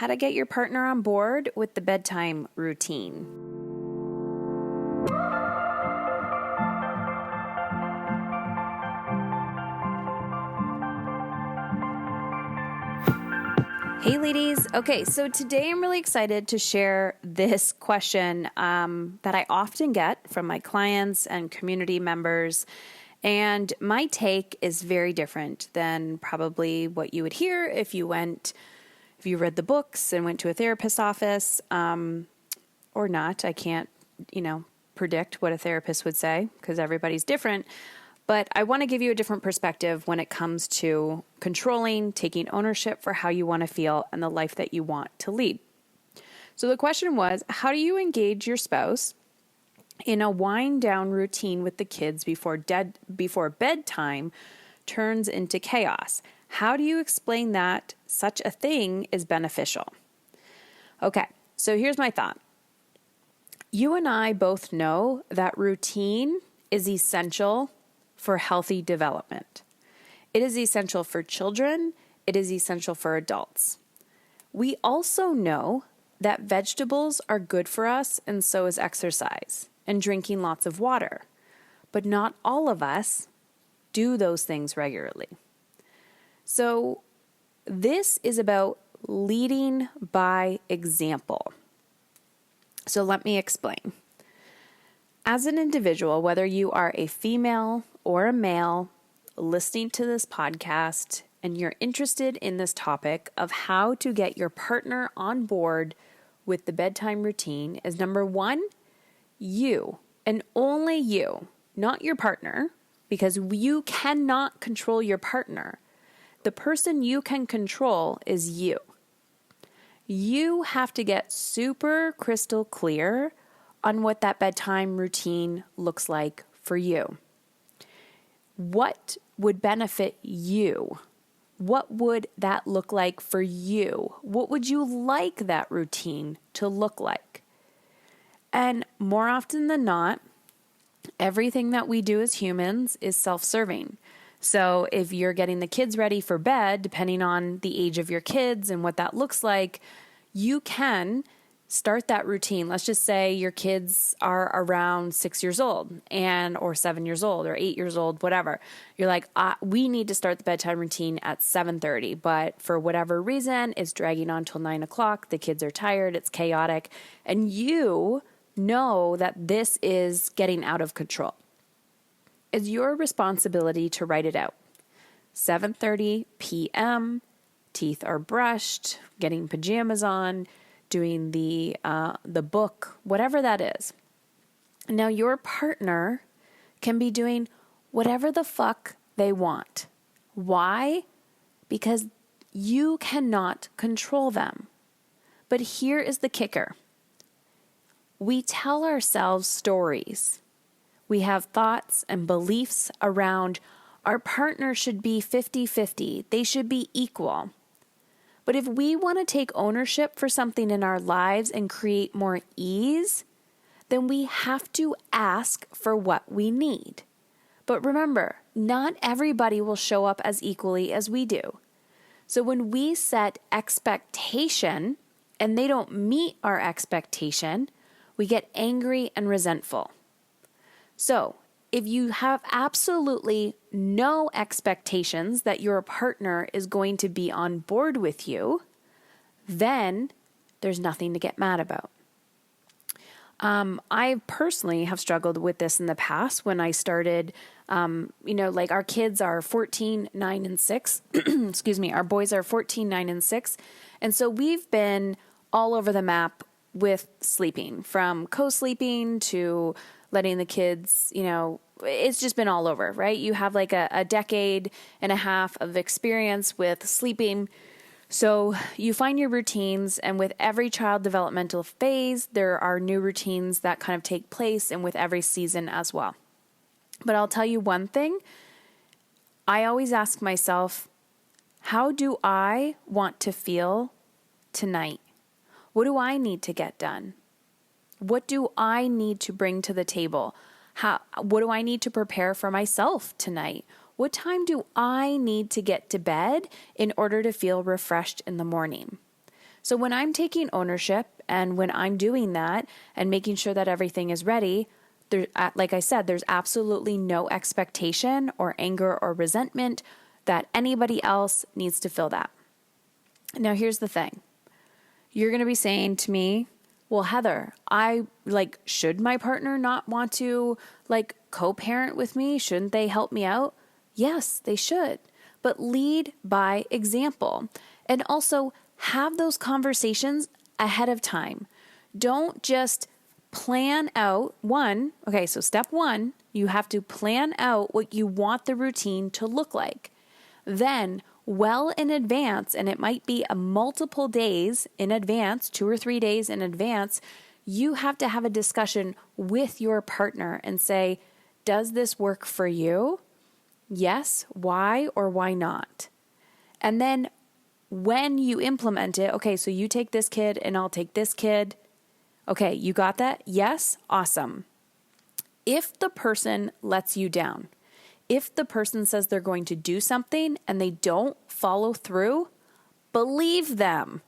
how to get your partner on board with the bedtime routine. Hey ladies. Okay, so today I'm really excited to share this question that I often get from my clients and community members. And my take is very different than probably what you would hear if you read the books and went to a therapist's office, or not. I can't, predict what a therapist would say because everybody's different. But I want to give you a different perspective when it comes to controlling, taking ownership for how you want to feel and the life that you want to lead. So the question was, how do you engage your spouse in a wind down routine with the kids before bedtime turns into chaos? How do you explain that such a thing is beneficial? Okay, so here's my thought. You and I both know that routine is essential for healthy development. It is essential for children. It is essential for adults. We also know that vegetables are good for us, and so is exercise and drinking lots of water. But not all of us do those things regularly. So this is about leading by example. So let me explain. As an individual, whether you are a female or a male listening to this podcast and you're interested in this topic of how to get your partner on board with the bedtime routine, is number one, you and only you, not your partner, because you cannot control your partner. The person you can control is you. You have to get super crystal clear on what that bedtime routine looks like for you. What would benefit you? What would that look like for you? What would you like that routine to look like? And more often than not, everything that we do as humans is self-serving. So if you're getting the kids ready for bed, depending on the age of your kids and what that looks like, you can start that routine. Let's just say your kids are around 6 years old or 7 years old or 8 years old, whatever. You're like, we need to start the bedtime routine at 7:30, but for whatever reason, it's dragging on till 9 o'clock. The kids are tired. It's chaotic. And you know that this is getting out of control. It's your responsibility to write it out. 7:30 p.m., teeth are brushed, getting pajamas on, doing the book, whatever that is. Now, your partner can be doing whatever the fuck they want. Why? Because you cannot control them. But here is the kicker. We tell ourselves stories. We have thoughts and beliefs around our partner should be 50-50. They should be equal. But if we want to take ownership for something in our lives and create more ease, then we have to ask for what we need. But remember, not everybody will show up as equally as we do. So when we set expectation and they don't meet our expectation, we get angry and resentful. So if you have absolutely no expectations that your partner is going to be on board with you, then there's nothing to get mad about. I personally have struggled with this in the past when I started, like our kids are 14, 9, and 6. Excuse me, our boys are 14, 9, and 6. And so we've been all over the map with sleeping, from co-sleeping to letting the kids, it's just been all over, right? You have like a decade and a half of experience with sleeping. So you find your routines, and with every child developmental phase, there are new routines that kind of take place, and with every season as well. But I'll tell you one thing. I always ask myself, how do I want to feel tonight? What do I need to get done? What do I need to bring to the table? What do I need to prepare for myself tonight? What time do I need to get to bed in order to feel refreshed in the morning? So when I'm taking ownership and when I'm doing that and making sure that everything is ready, there, like I said, there's absolutely no expectation or anger or resentment that anybody else needs to fill that. Now, here's the thing. You're going to be saying to me, well, Heather, should my partner not want to co-parent with me? Shouldn't they help me out? Yes, they should, but lead by example. And also have those conversations ahead of time. Don't just plan out so step one, you have to plan out what you want the routine to look like. Then, well in advance, and it might be a multiple days in advance, 2 or 3 days in advance, you have to have a discussion with your partner and say, does this work for you? Yes, why or why not? And then when you implement it, okay, so you take this kid and I'll take this kid. Okay, you got that? Yes? Awesome. If the person lets you down, if the person says they're going to do something and they don't follow through, believe them.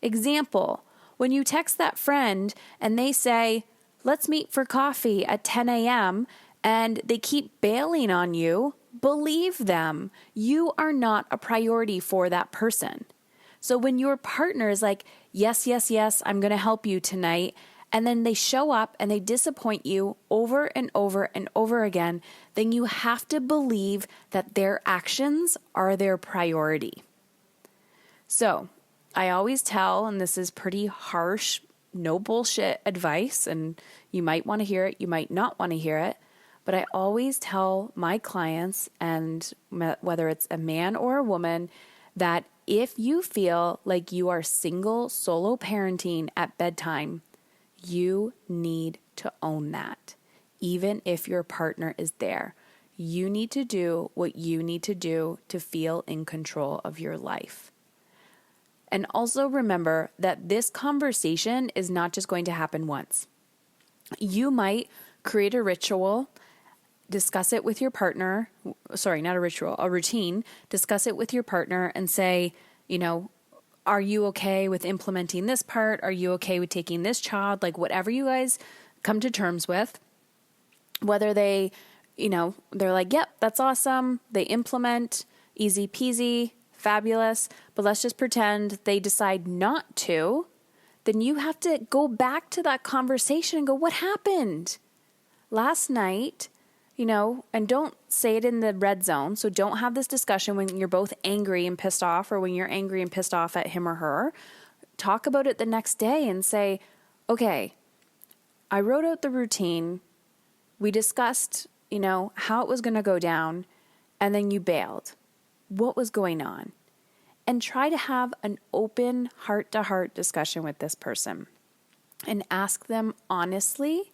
Example, when you text that friend and they say, let's meet for coffee at 10 a.m. and they keep bailing on you, believe them. You are not a priority for that person. So when your partner is like, yes, yes, yes, I'm going to help you tonight, and then they show up and they disappoint you over and over and over again, then you have to believe that their actions are their priority. So I always tell, and this is pretty harsh, no bullshit advice, and you might want to hear it, you might not want to hear it, but I always tell my clients, and whether it's a man or a woman, that if you feel like you are single, solo parenting at bedtime, you need to own that. Even if your partner is there, you need to do what you need to do to feel in control of your life. And also remember that this conversation is not just going to happen once. You might create a ritual, discuss it with your partner. Sorry, not a ritual, a routine. Discuss it with your partner and say, are you okay with implementing this part? Are you okay with taking this child? Whatever you guys come to terms with, whether they're like, yep, that's awesome. They implement, easy peasy, fabulous. But let's just pretend they decide not to. Then you have to go back to that conversation and go, what happened last night? And don't say it in the red zone. So don't have this discussion when you're both angry and pissed off, or when you're angry and pissed off at him or her. Talk about it the next day and say, okay, I wrote out the routine. We discussed, how it was going to go down, and then you bailed. What was going on? And try to have an open heart-to-heart discussion with this person and ask them honestly.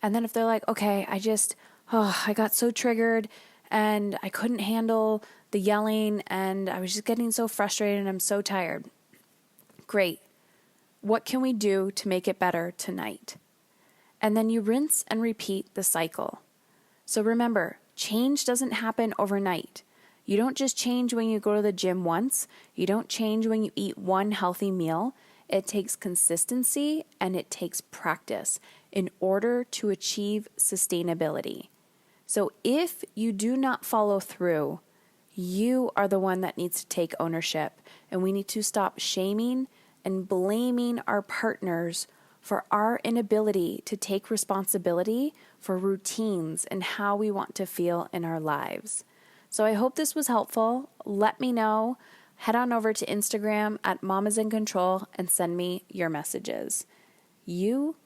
And then if they're like, okay, I got so triggered and I couldn't handle the yelling and I was just getting so frustrated and I'm so tired. Great. What can we do to make it better tonight? And then you rinse and repeat the cycle. So remember, change doesn't happen overnight. You don't just change when you go to the gym once. You don't change when you eat one healthy meal. It takes consistency and it takes practice in order to achieve sustainability. So if you do not follow through, you are the one that needs to take ownership, and we need to stop shaming and blaming our partners for our inability to take responsibility for routines and how we want to feel in our lives. So I hope this was helpful. Let me know. Head on over to Instagram at Mamas in Control and send me your messages. You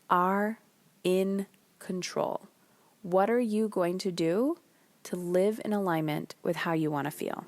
are in control. What are you going to do to live in alignment with how you want to feel?